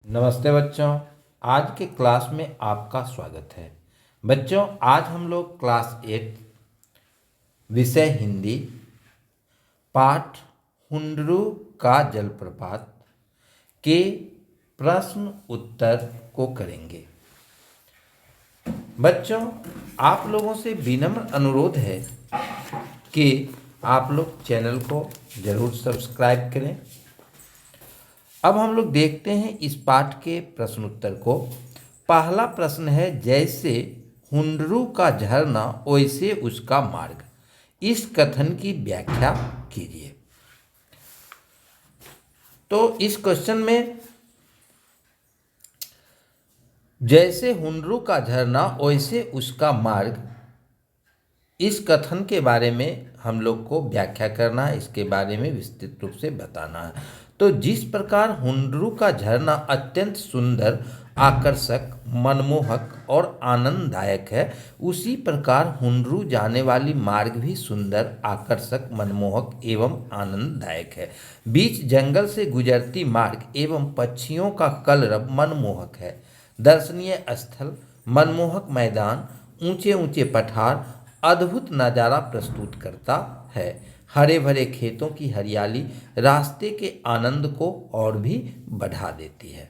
नमस्ते बच्चों। आज के क्लास में आपका स्वागत है। बच्चों, आज हम लोग क्लास 8 विषय हिंदी पाठ हुंडरू का जलप्रपात के प्रश्न उत्तर को करेंगे। बच्चों, आप लोगों से विनम्र अनुरोध है कि आप लोग चैनल को ज़रूर सब्सक्राइब करें। अब हम लोग देखते हैं इस पाठ के प्रश्न उत्तर को। पहला प्रश्न है, जैसे हुंडरू का झरना वैसे उसका मार्ग। इस कथन की व्याख्या कीजिए। तो इस क्वेश्चन में जैसे हुंडरू का झरना वैसे उसका मार्ग, इस कथन के बारे में हम लोग को व्याख्या करना है, इसके बारे में विस्तृत रूप से बताना है। तो जिस प्रकार हुंडरू का झरना अत्यंत सुंदर, आकर्षक, मनमोहक और आनंददायक है, उसी प्रकार हुंडरू जाने वाली मार्ग भी सुंदर, आकर्षक, मनमोहक एवं आनंददायक है। बीच जंगल से गुजरती मार्ग एवं पक्षियों का कलरव मनमोहक है। दर्शनीय स्थल, मनमोहक मैदान, ऊंचे ऊंचे पठार अद्भुत नज़ारा प्रस्तुत करता है। हरे भरे खेतों की हरियाली रास्ते के आनंद को और भी बढ़ा देती है।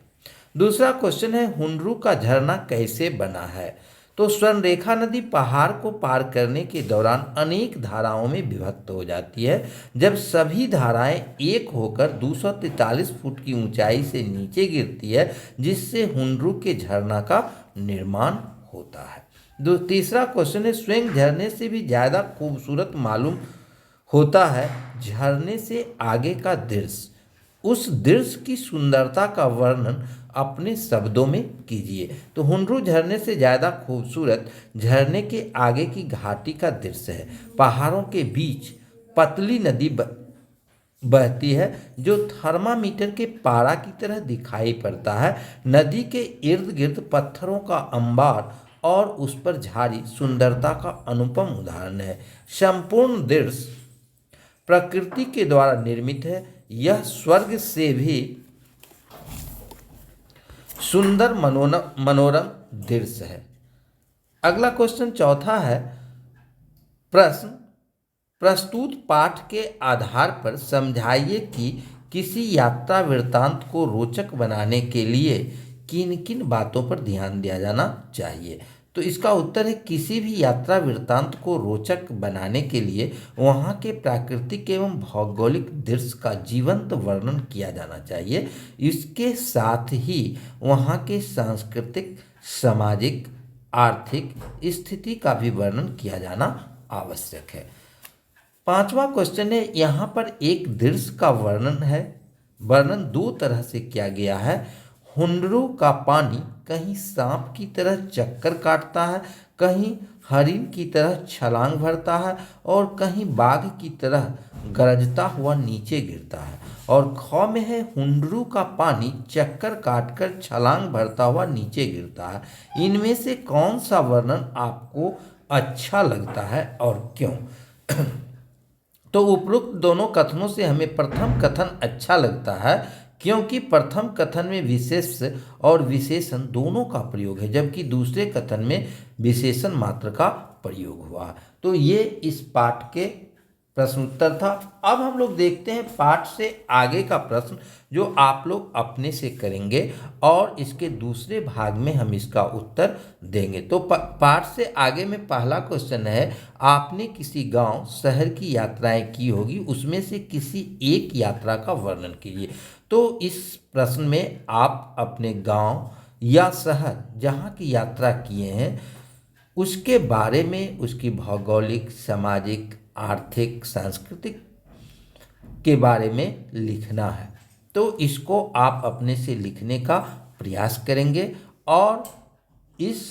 दूसरा क्वेश्चन है, हुंडरू का झरना कैसे बना है? तो स्वर्णरेखा नदी पहाड़ को पार करने के दौरान अनेक धाराओं में विभक्त हो जाती है। जब सभी धाराएं एक होकर 243 फुट की ऊंचाई से नीचे गिरती है, जिससे हुंडरू के झरना का निर्माण होता है। तीसरा क्वेश्चन है, स्वयं झरने से भी ज़्यादा खूबसूरत मालूम होता है झरने से आगे का दृश्य। उस दृश्य की सुंदरता का वर्णन अपने शब्दों में कीजिए। तो हुंडरू झरने से ज़्यादा खूबसूरत झरने के आगे की घाटी का दृश्य है। पहाड़ों के बीच पतली नदी बहती है, जो थर्मामीटर के पारा की तरह दिखाई पड़ता है। नदी के इर्द गिर्द पत्थरों का अंबार और उस पर झाड़ी सुंदरता का अनुपम उदाहरण है। संपूर्ण दृश्य प्रकृति के द्वारा निर्मित है। यह स्वर्ग से भी सुंदर मनोरम दृश्य है। अगला क्वेश्चन चौथा है, प्रश्न प्रस्तुत पाठ के आधार पर समझाइए कि किसी यात्रा वृत्तांत को रोचक बनाने के लिए किन किन बातों पर ध्यान दिया जाना चाहिए। तो इसका उत्तर है, किसी भी यात्रा वृत्तांत को रोचक बनाने के लिए वहाँ के प्राकृतिक एवं भौगोलिक दृश्य का जीवंत वर्णन किया जाना चाहिए। इसके साथ ही वहाँ के सांस्कृतिक, सामाजिक, आर्थिक स्थिति का भी वर्णन किया जाना आवश्यक है। पांचवा क्वेश्चन है, यहाँ पर एक दृश्य का वर्णन है। वर्णन दो तरह से किया गया है। हुंडरू का पानी कहीं सांप की तरह चक्कर काटता है, कहीं हरिण की तरह छलांग भरता है और कहीं बाघ की तरह गरजता हुआ नीचे गिरता है। और ख में है, हुंडरू का पानी चक्कर काटकर छलांग भरता हुआ नीचे गिरता है। इनमें से कौन सा वर्णन आपको अच्छा लगता है और क्यों? तो उपरोक्त दोनों कथनों से हमें प्रथम कथन अच्छा लगता है, क्योंकि प्रथम कथन में विशेष और विशेषण दोनों का प्रयोग है, जबकि दूसरे कथन में विशेषण मात्र का प्रयोग हुआ। तो ये इस पाठ के प्रश्न उत्तर था। अब हम लोग देखते हैं पाठ से आगे का प्रश्न, जो आप लोग अपने से करेंगे और इसके दूसरे भाग में हम इसका उत्तर देंगे। तो पाठ से आगे में पहला क्वेश्चन है, आपने किसी गांव, शहर की यात्राएं की होगी, उसमें से किसी एक यात्रा का वर्णन कीजिए। तो इस प्रश्न में आप अपने गांव या शहर जहां की यात्रा किए हैं उसके बारे में, उसकी भौगोलिक, सामाजिक, आर्थिक, सांस्कृतिक के बारे में लिखना है। तो इसको आप अपने से लिखने का प्रयास करेंगे और इस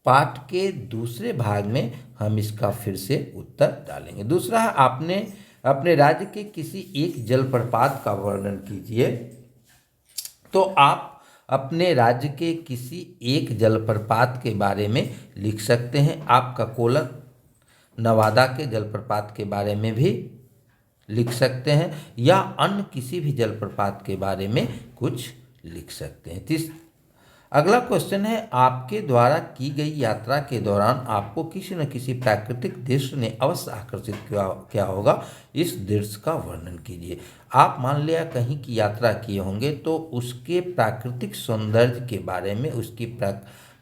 पाठ के दूसरे भाग में हम इसका फिर से उत्तर डालेंगे। दूसरा है, आपने अपने राज्य के किसी एक जलप्रपात का वर्णन कीजिए। तो आप अपने राज्य के किसी एक जलप्रपात के बारे में लिख सकते हैं। आपका कोलर नवादा के जलप्रपात के बारे में भी लिख सकते हैं, या अन्य किसी भी जलप्रपात के बारे में कुछ लिख सकते हैं। अगला क्वेश्चन है, आपके द्वारा की गई यात्रा के दौरान आपको किसी न किसी प्राकृतिक दृश्य ने अवश्य आकर्षित किया होगा, इस दृश्य का वर्णन कीजिए। आप मान लिया कहीं की यात्रा किए होंगे तो उसके प्राकृतिक सौंदर्य के बारे में, उसकी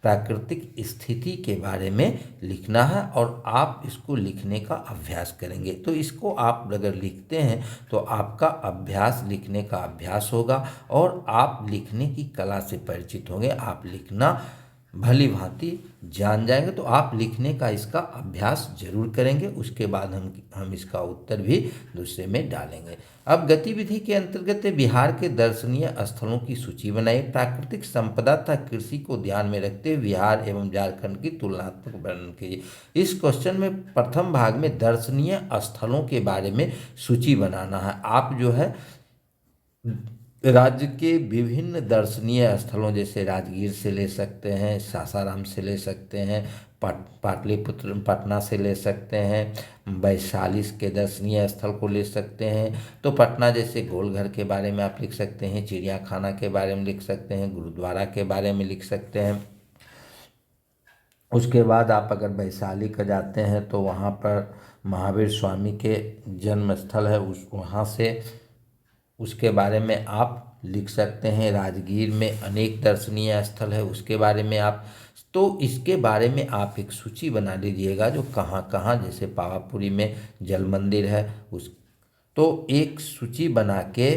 प्राकृतिक स्थिति के बारे में लिखना है और आप इसको लिखने का अभ्यास करेंगे। तो इसको आप अगर लिखते हैं तो आपका अभ्यास, लिखने का अभ्यास होगा और आप लिखने की कला से परिचित होंगे। आप लिखना भली भांति जान जाएंगे। तो आप लिखने का इसका अभ्यास जरूर करेंगे। उसके बाद हम इसका उत्तर भी दूसरे में डालेंगे। अब गतिविधि के अंतर्गत बिहार के दर्शनीय स्थलों की सूची बनाइए। प्राकृतिक संपदा तथा कृषि को ध्यान में रखते हुए बिहार एवं झारखंड की तुलनात्मक वर्णन कीजिए। इस क्वेश्चन में प्रथम भाग में दर्शनीय स्थलों के बारे में सूची बनाना है। आप जो है राज्य के विभिन्न दर्शनीय स्थलों, जैसे राजगीर से ले सकते हैं, सासाराम से ले सकते हैं, पाटलिपुत्र पटना से ले सकते हैं, वैशाली के दर्शनीय स्थल को ले सकते हैं। तो पटना जैसे गोलघर के बारे में आप लिख सकते हैं, चिड़ियाखाना के बारे में लिख सकते हैं, गुरुद्वारा के बारे में लिख सकते हैं। उसके बाद आप अगर वैशाली का जाते हैं तो वहाँ पर महावीर स्वामी के जन्म स्थल है, वहाँ से उसके बारे में आप लिख सकते हैं। राजगीर में अनेक दर्शनीय स्थल है, उसके बारे में आप, तो इसके बारे में आप एक सूची बना लीजिएगा जो कहाँ कहाँ, जैसे पावापुरी में जल मंदिर है तो एक सूची बना के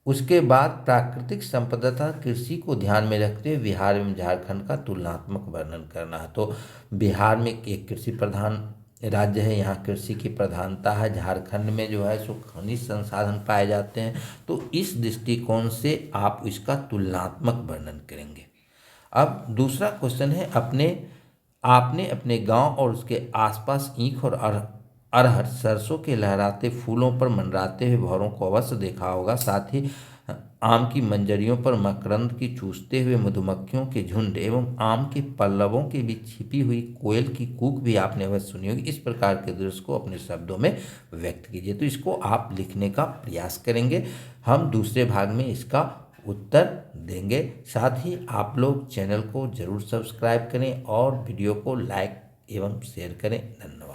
उसके बाद प्राकृतिक संपदा तथा कृषि को ध्यान में रखते हुए बिहार एवं झारखंड का तुलनात्मक वर्णन करना है। तो बिहार में एक कृषि प्रधान राज्य है, यहाँ कृषि की प्रधानता है। झारखंड में जो है सो खनिज संसाधन पाए जाते हैं। तो इस दृष्टिकोण से आप इसका तुलनात्मक वर्णन करेंगे। अब दूसरा क्वेश्चन है, आपने अपने गांव और उसके आसपास ईख और अरहर, सरसों के लहराते फूलों पर मंडराते हुए भंवरों को अवश्य देखा होगा। साथ ही आम की मंजरियों पर मकरंद की चूसते हुए मधुमक्खियों के झुंड एवं आम के पल्लवों के बीच छिपी हुई कोयल की कूक भी आपने अवश्य सुनी होगी। इस प्रकार के दृश्य को अपने शब्दों में व्यक्त कीजिए। तो इसको आप लिखने का प्रयास करेंगे। हम दूसरे भाग में इसका उत्तर देंगे। साथ ही आप लोग चैनल को जरूर सब्सक्राइब करें और वीडियो को लाइक एवं शेयर करें। धन्यवाद।